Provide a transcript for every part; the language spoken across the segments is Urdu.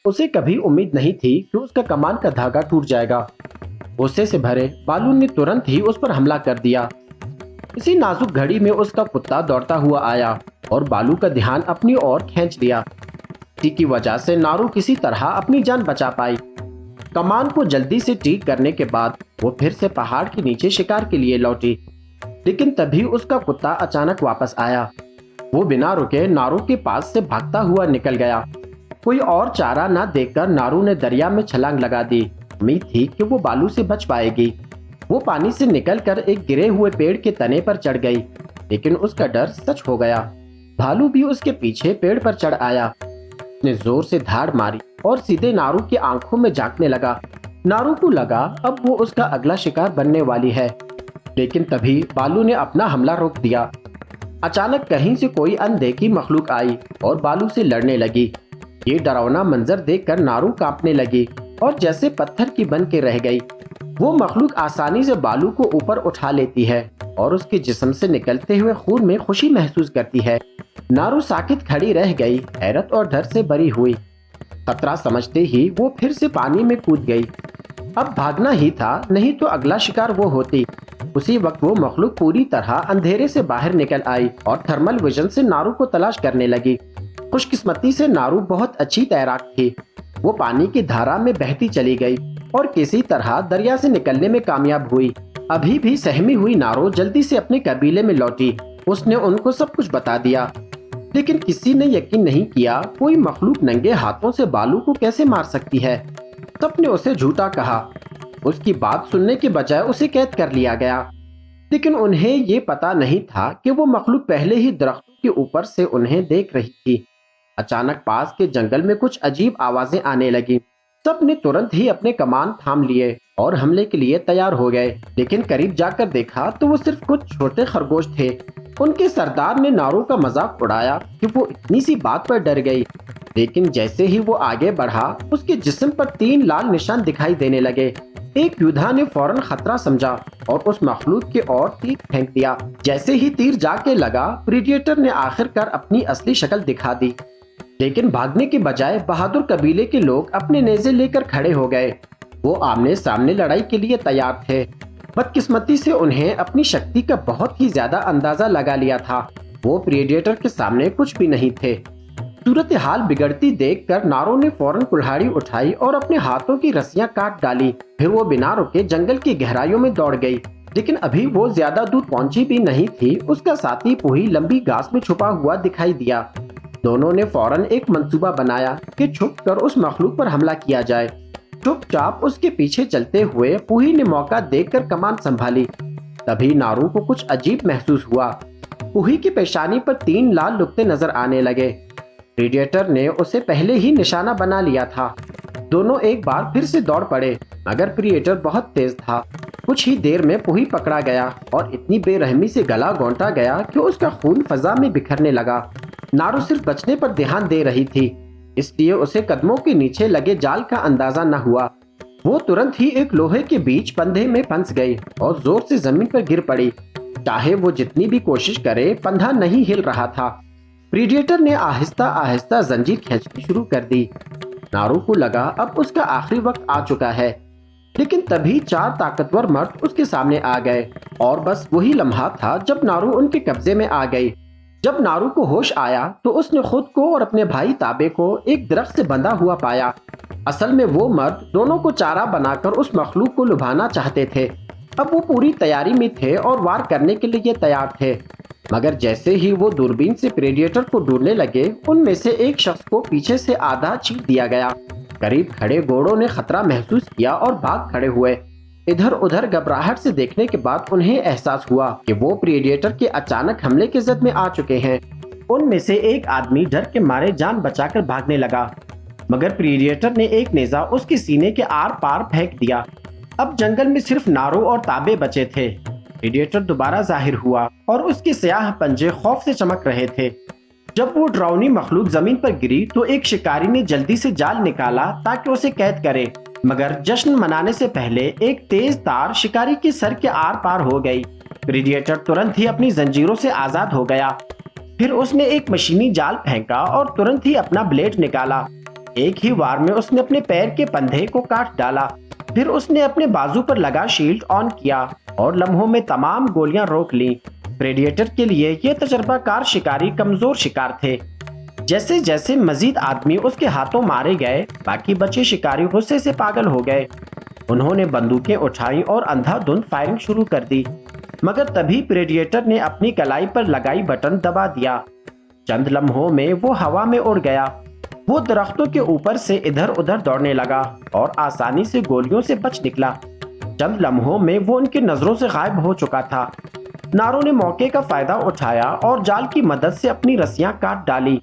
اسے کبھی امید نہیں تھی کہ اس کا کمان کا دھاگا ٹوٹ جائے گا۔ غصے سے بھرے بالو نے ترنت ہی اس پر حملہ کر دیا۔ اسی نازک گھڑی میں اس کا کتا دوڑتا ہوا آیا اور بالو کا دھیان اپنی اور کھینچ لیا۔ اسی کی وجہ سے نارو کسی طرح اپنی جان بچا پائی۔ کمان کو جلدی سے ٹھیک کرنے کے بعد وہ پھر سے پہاڑ کے نیچے شکار کے لیے لوٹی، لیکن تبھی اس کا کتا اچانک واپس آیا۔ وہ بنا رکے نارو کے پاس سے بھاگتا ہوا نکل گیا۔ کوئی اور چارہ نہ دیکھ کر نارو نے دریا میں چھلانگ لگا دی۔ امید تھی کہ وہ بالو سے بچ پائے گی۔ وہ پانی سے نکل کر ایک گرے ہوئے پیڑ کے تنے پر چڑھ گئی، لیکن اس کا ڈر سچ ہو گیا۔ بھالو بھی اس کے پیچھے پیڑ پر چڑھ آیا۔ اس نے زور سے دھاڑ ماری اور سیدھے نارو کی آنکھوں میں جھانکنے لگا۔ نارو کو لگا اب وہ اس کا اگلا شکار بننے والی ہے، لیکن تبھی بالو نے اپنا حملہ روک دیا۔ اچانک کہیں سے کوئی اندیکھی مخلوق آئی اور بالو سے لڑنے لگی۔ یہ ڈراؤنا منظر دیکھ کر نارو کانپنے لگی اور جیسے پتھر کی بن کے رہ گئی۔ وہ مخلوق آسانی سے بالو کو اوپر اٹھا لیتی ہے اور اس کے جسم سے نکلتے ہوئے خون میں خوشی محسوس کرتی ہے۔ نارو ساکت کھڑی رہ گئی، حیرت اور ڈر سے بھری ہوئی۔ خطرہ سمجھتے ہی وہ پھر سے پانی میں کود گئی۔ اب بھاگنا ہی تھا، نہیں تو اگلا شکار وہ ہوتی۔ اسی وقت وہ مخلوق پوری طرح اندھیرے سے باہر نکل آئی اور تھرمل ویژن سے نارو کو تلاش کرنے لگی۔ خوش قسمتی سے نارو بہت اچھی تیراک تھی۔ وہ پانی کی دھارا میں بہتی چلی گئی اور کسی طرح دریا سے نکلنے میں کامیاب ہوئی۔ ابھی بھی سہمی ہوئی نارو جلدی سے اپنے قبیلے میں لوٹی۔ اس نے ان کو سب کچھ بتا دیا، لیکن کسی نے یقین نہیں کیا۔ کوئی مخلوق ننگے ہاتھوں سے بالو کو کیسے مار سکتی ہے؟ سب نے اسے جھوٹا کہا۔ اس کی بات سننے کے بجائے اسے قید کر لیا گیا، لیکن انہیں یہ پتا نہیں تھا کہ وہ مخلوق پہلے ہی درختوں کے اوپر سے انہیں دیکھ رہی تھی۔ اچانک پاس کے جنگل میں کچھ عجیب آوازیں آنے لگی۔ سب نے ترنت ہی اپنے کمان تھام لیے اور حملے کے لیے تیار ہو گئے، لیکن قریب جا کر دیکھا تو وہ صرف کچھ چھوٹے خرگوش تھے۔ ان کے سردار نے نارو کا مذاق اڑایا کہ وہ اتنی سی بات پر ڈر گئی، لیکن جیسے ہی وہ آگے بڑھا اس کے جسم پر 3 لال نشان دکھائی دینے لگے۔ ایک یودھا نے فوراً خطرہ سمجھا اور اس مخلوق کی اور تیر پھینک دیا۔ جیسے ہی تیر جا کے لگا، پریڈیٹر نے آخر کار اپنی اصلی شکل دکھا دی، لیکن بھاگنے کے بجائے بہادر قبیلے کے لوگ اپنے نیزے لے کر کھڑے ہو گئے۔ وہ آمنے سامنے لڑائی کے لیے تیار تھے۔ بدقسمتی سے انہیں اپنی شکتی کا بہت ہی زیادہ اندازہ لگا لیا تھا۔ وہ پریڈیٹر کے سامنے کچھ بھی نہیں تھے۔ صورتحال بگڑتی دیکھ کر نارو نے فوراً کلہاڑی اٹھائی اور اپنے ہاتھوں کی رسیاں کاٹ ڈالی۔ پھر وہ بنا رکے جنگل کی گہرائیوں میں دوڑ گئی، لیکن ابھی وہ زیادہ دور پہنچی بھی نہیں تھی۔ اس کا ساتھی پوہی لمبی گھاس میں چھپا ہوا دکھائی دیا۔ دونوں نے فوراً ایک منصوبہ بنایا کہ چھپ کر اس مخلوق پر حملہ کیا جائے۔ چپ چاپ اس کے پیچھے چلتے ہوئے پوہی نے موقع دیکھ کر کمان سنبھالی۔ تبھی نارو کو کچھ عجیب محسوس ہوا۔ پوہی کی پیشانی پر 3 لال نقطے نظر آنے لگے۔ پریڈیٹر نے اسے پہلے ہی نشانہ بنا لیا تھا۔ دونوں ایک بار پھر سے دوڑ پڑے، مگر پریڈیٹر بہت تیز تھا۔ کچھ ہی دیر میں پوہی پکڑا گیا اور اتنی بے رحمی سے گلا گھونٹا گیا کہ اس کا خون فضا میں بکھرنے لگا۔ نارو صرف بچنے پر دھیان دے رہی تھی، اس لیے اسے قدموں کے نیچے لگے جال کا اندازہ نہ ہوا۔ وہ ترنت ہی ایک لوہے کے بیچ پندھے میں پھنس گئی اور زور سے زمین پر گر پڑی۔ چاہے وہ جتنی بھی کوشش کرے، پندھا نہیں ہل رہا تھا۔ پریڈیٹر نے آہستہ آہستہ زنجیر کھینچنی شروع کر دی۔ نارو کو لگا اب اس کا آخری وقت آ چکا ہے، لیکن تبھی 4 طاقتور مرد اس کے سامنے آ گئے، اور بس وہی لمحہ تھا جب نارو ان کے قبضے میں آ گئی۔ جب نارو کو ہوش آیا تو اس نے خود کو اور اپنے بھائی تابے کو ایک درخت سے بندھا ہوا پایا۔ اصل میں وہ مرد دونوں کو چارہ بنا کر اس مخلوق کو لبھانا چاہتے تھے۔ اب وہ پوری تیاری میں تھے اور وار کرنے کے لیے تیار تھے، مگر جیسے ہی وہ دوربین سے پریڈیٹر کو ڈھونڈنے لگے، ان میں سے ایک شخص کو پیچھے سے آدھا چیر دیا گیا۔ قریب کھڑے گھوڑوں نے خطرہ محسوس کیا اور بھاگ کھڑے ہوئے۔ ادھر ادھر گھبراہٹ سے دیکھنے کے بعد انہیں احساس ہوا کہ وہ پریڈیٹر کے اچانک حملے کے زد میں آ چکے ہیں۔ ان میں سے ایک آدمی ڈر کے مارے جان بچا کر بھاگنے لگا، مگر پریڈیٹر نے ایک نیزہ اس کے سینے کے آر پار پھینک دیا۔ اب جنگل میں صرف نارو اور تابے بچے تھے۔ پریڈیٹر دوبارہ ظاہر ہوا اور اس کے سیاہ پنجے خوف سے چمک رہے تھے۔ جب وہ ڈراؤنی مخلوق زمین پر گری تو ایک شکاری نے جلدی سے جال نکالا تاکہ اسے قید کرے، مگر جشن منانے سے پہلے ایک تیز تار شکاری کے سر کے آر پار ہو گئی۔ پریڈیٹر ترنت ہی اپنی زنجیروں سے آزاد ہو گیا۔ پھر اس نے ایک مشینی جال پھینکا اور ترنت ہی اپنا بلیڈ نکالا۔ ایک ہی وار میں اس نے اپنے پیر کے پندھے کو کاٹ ڈالا۔ پھر اس نے اپنے بازو پر لگا شیلڈ آن کیا اور لمحوں میں تمام گولیاں روک لیں۔ پریڈیٹر کے لیے یہ تجربہ کار شکاری کمزور شکار تھے۔ جیسے جیسے مزید آدمی اس کے ہاتھوں مارے گئے، باقی بچے شکاری غصے سے پاگل ہو گئے۔ انہوں نے بندوقیں اٹھائیں اور اندھا دھند فائرنگ شروع کر دی، مگر تبھی پریڈیٹر نے اپنی کلائی پر لگائی بٹن دبا دیا۔ چند لمحوں میں وہ ہوا میں اڑ گیا۔ وہ درختوں کے اوپر سے ادھر ادھر دوڑنے لگا اور آسانی سے گولیوں سے بچ نکلا۔ چند لمحوں میں وہ ان کی نظروں سے غائب ہو چکا تھا۔ نارو نے موقع کا فائدہ اٹھایا اور جال کی مدد سے اپنی رسیاں کاٹ ڈالی۔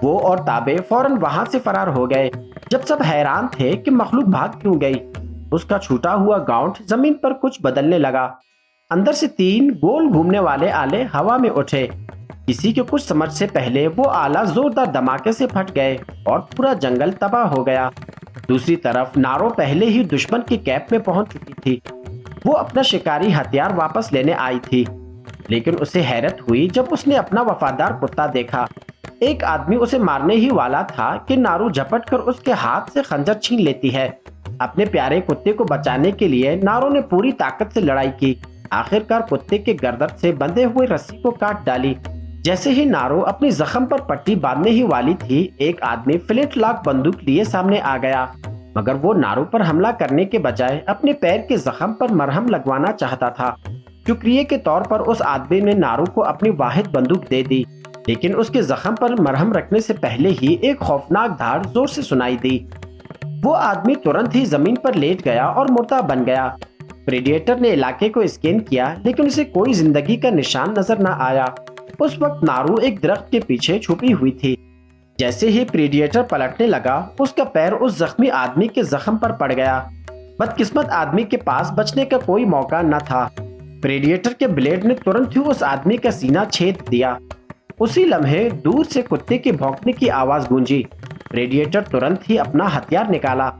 وہ اور تابے فوراً وہاں سے فرار ہو گئے۔ جب سب حیران تھے کہ مخلوق بھاگ کیوں گئی، اس کا چھوٹا ہوا گاؤنٹ زمین پر کچھ بدلنے لگا۔ اندر سے 3 گول گھومنے والے آلے ہوا میں اٹھے۔ کسی کے کچھ سمجھ سے پہلے وہ آلہ زوردار دھماکے سے پھٹ گئے اور پورا جنگل تباہ ہو گیا۔ دوسری طرف نارو پہلے ہی دشمن کے کیمپ میں پہنچ چکی تھی۔ وہ اپنا شکاری ہتھیار واپس لینے آئی تھی، لیکن اسے حیرت ہوئی جب اس نے اپنا وفادار کتا دیکھا۔ ایک آدمی اسے مارنے ہی والا تھا کہ نارو جھپٹ کر اس کے ہاتھ سے خنجر چھین لیتی ہے۔ اپنے پیارے کتے کو بچانے کے لیے نارو نے پوری طاقت سے لڑائی کی۔ آخر کار کتے کے گردن سے بندھے ہوئے رسی کو کاٹ ڈالی۔ جیسے ہی نارو اپنی زخم پر پٹی باندھنے ہی والی تھی، ایک آدمی فلنٹ لاک بندوق لیے سامنے آ گیا، مگر وہ نارو پر حملہ کرنے کے بجائے اپنے پیر کے زخم پر مرہم لگوانا چاہتا تھا۔ شکریہ کے طور پر اس آدمی نے نارو کو اپنی واحد بندوق دے دی، لیکن اس کے زخم پر مرہم رکھنے سے پہلے ہی ایک خوفناک دھاڑ زور سے سنائی دی۔ وہ آدمی ترنت ہی زمین پر لیٹ گیا اور مردہ بن گیا۔ پریڈیٹر نے علاقے کو اسکین کیا، لیکن اسے کوئی زندگی کا نشان نظر نہ آیا۔ اس وقت نارو ایک درخت کے پیچھے چھپی ہوئی تھی۔ جیسے ہی پریڈیٹر پلٹنے لگا، اس کا پیر اس زخمی آدمی کے زخم پر پڑ گیا۔ بدقسمت آدمی کے پاس بچنے کا کوئی موقع نہ تھا۔ پریڈیٹر کے بلیڈ نے ترنت ہی اس آدمی کا سینہ چھید دیا۔ اسی لمحے دور سے کتے کے بھونکنے کی آواز گونجی۔ پریڈیٹر ترنت ہی اپنا ہتھیار نکالا۔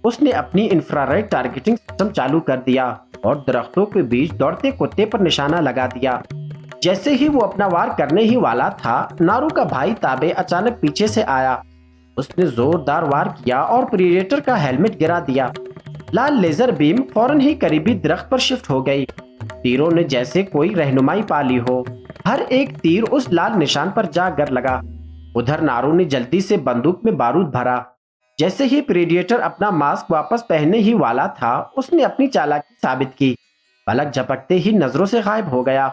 اس نے اپنی انفراریڈ ٹارگیٹنگ سسٹم چالو کر دیا اور درختوں کے بیچ دوڑتے کتے پر نشانہ لگا دیا۔ جیسے ہی وہ اپنا وار کرنے ہی والا تھا، نارو کا بھائی تابے اچانک پیچھے سے آیا۔ اس نے زوردار وار کیا اور پریڈیٹر کا ہیلمٹ گرا دیا۔ لال لیزر بیم فوراً ہی قریبی درخت پر شفٹ ہو گئی۔ تیروں نے جیسے کوئی رہنمائی پا لی ہو، ہر ایک تیر اس لال نشان پر جا گر لگا۔ ادھر نارو نے جلدی سے بندوق میں بارود بھرا۔ جیسے ہی پریڈیٹر اپنا ماسک واپس پہننے ہی والا تھا، اس نے اپنی چالاکی ثابت کی۔ پلک جھپکتے ہی نظروں سے غائب ہو گیا۔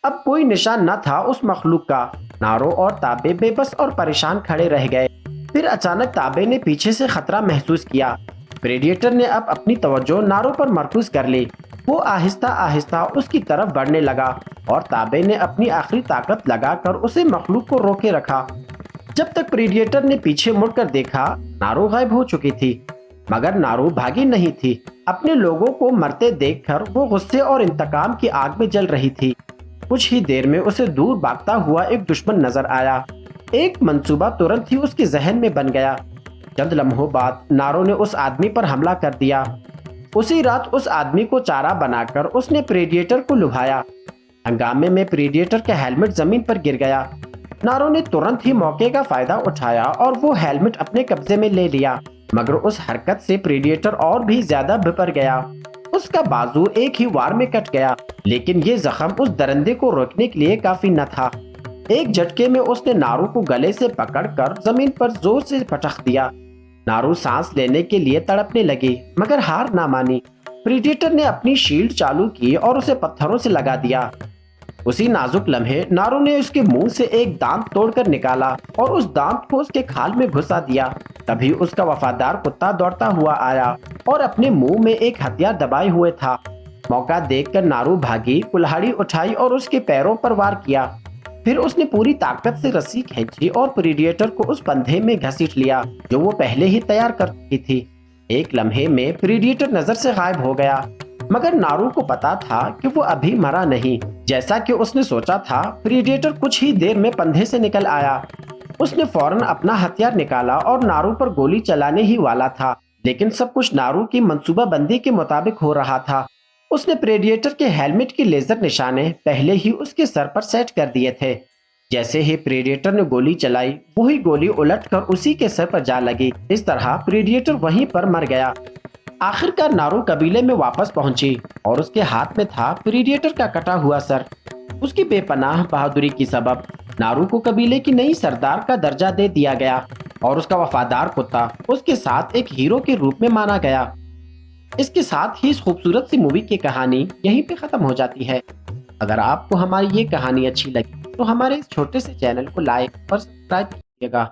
اب کوئی نشان نہ تھا اس مخلوق کا۔ نارو اور تابے بے بس اور پریشان کھڑے رہ گئے۔ پھر اچانک تابے نے پیچھے سے خطرہ محسوس کیا۔ پریڈیٹر نے اب اپنی توجہ نارو پر مرکوز کر لی۔ وہ آہستہ آہستہ اس کی طرف بڑھنے لگا اور تابے نے اپنی آخری طاقت لگا کر اسے مخلوق کو روکے رکھا۔ جب تک پریڈیٹر نے پیچھے مڑ کر دیکھا، نارو غائب ہو چکی تھی، مگر نارو بھاگی نہیں تھی۔ اپنے لوگوں کو مرتے دیکھ کر وہ غصے اور انتقام کی آگ میں جل رہی تھی۔ کچھ ہی دیر میں اسے دور بھاگتا ہوا ایک دشمن نظر آیا۔ ایک منصوبہ ترنت ہی اس کے ذہن میں بن گیا۔ چند لمحوں بعد نارو نے اس آدمی پر حملہ کر دیا۔ اسی رات اس آدمی کو چارہ بنا کر اس نے پریڈیٹر کو لبھایا۔ ہنگامے میں پریڈیٹر کا ہیلمٹ زمین پر گر گیا۔ نارو نے ترنت ہی موقع کا فائدہ اٹھایا اور وہ ہیلمٹ اپنے قبضے میں لے لیا، مگر اس حرکت سے پریڈیٹر اور بھی زیادہ بھپر گیا۔ اس کا بازو ایک ہی وار میں کٹ گیا، لیکن یہ زخم اس درندے کو روکنے کے لیے کافی نہ تھا۔ ایک جھٹکے میں اس نے نارو کو گلے سے پکڑ کر زمین پر زور سے پٹخ دیا۔ نارو سانس لینے کے لیے تڑپنے لگی، مگر ہار نہ مانی۔ پریڈیٹر نے اپنی شیلڈ چالو کی اور اسے پتھروں سے لگا دیا۔ اسی نازک لمحے نارو نے اس کے منہ سے ایک دانت توڑ کر نکالا اور اس دانت کو اس کے کھال میں گھسا دیا۔ تبھی اس کا وفادار کتا دوڑتا ہوا آیا اور اپنے منہ میں ایک ہتھیار دبائے ہوئے تھا۔ موقع دیکھ کر نارو بھاگی، کلہاڑی اٹھائی اور اس کے پیروں پر وار کیا۔ پھر اس نے پوری طاقت سے رسی کھینچی اور پریڈیٹر کو اس پندھے میں گھسیٹ لیا جو وہ پہلے ہی تیار کر چکی تھی۔ ایک لمحے میں پریڈیٹر نظر سے غائب ہو گیا، مگر نارو کو پتا تھا کہ وہ ابھی مرا نہیں۔ جیسا کہ اس نے سوچا تھا، پریڈیٹر کچھ ہی دیر میں پندھے سے نکل آیا۔ اس نے فوراً اپنا ہتھیار نکالا اور نارو پر گولی چلانے ہی والا تھا، لیکن سب کچھ نارو کی منصوبہ بندی کے مطابق ہو رہا تھا۔ اس نے پریڈیٹر کے ہیلمٹ کی لیزر نشانے پہلے ہی اس کے سر پر سیٹ کر دیے تھے۔ جیسے ہی پریڈیٹر نے گولی چلائی وہی گولی الٹ کر اسی کے سر پر جا لگی۔ اس طرح پریڈیٹر وہیں پر مر گیا۔ آخر کار نارو قبیلے میں واپس پہنچی اور اس کے ہاتھ میں تھا پریڈیٹر کا کٹا ہوا سر۔ اس کی بے پناہ بہادری کی سبب نارو کو قبیلے کی نئی سردار کا درجہ دے دیا گیا اور اس کا وفادار کتا اس کے ساتھ ایک ہیرو کے روپ میں مانا گیا۔ اس کے ساتھ ہی اس خوبصورت سی مووی کی کہانی یہیں پہ ختم ہو جاتی ہے۔ اگر آپ کو ہماری یہ کہانی اچھی لگی تو ہمارے اس چھوٹے سے چینل کو لائک اور سبسکرائب کیجیے گا۔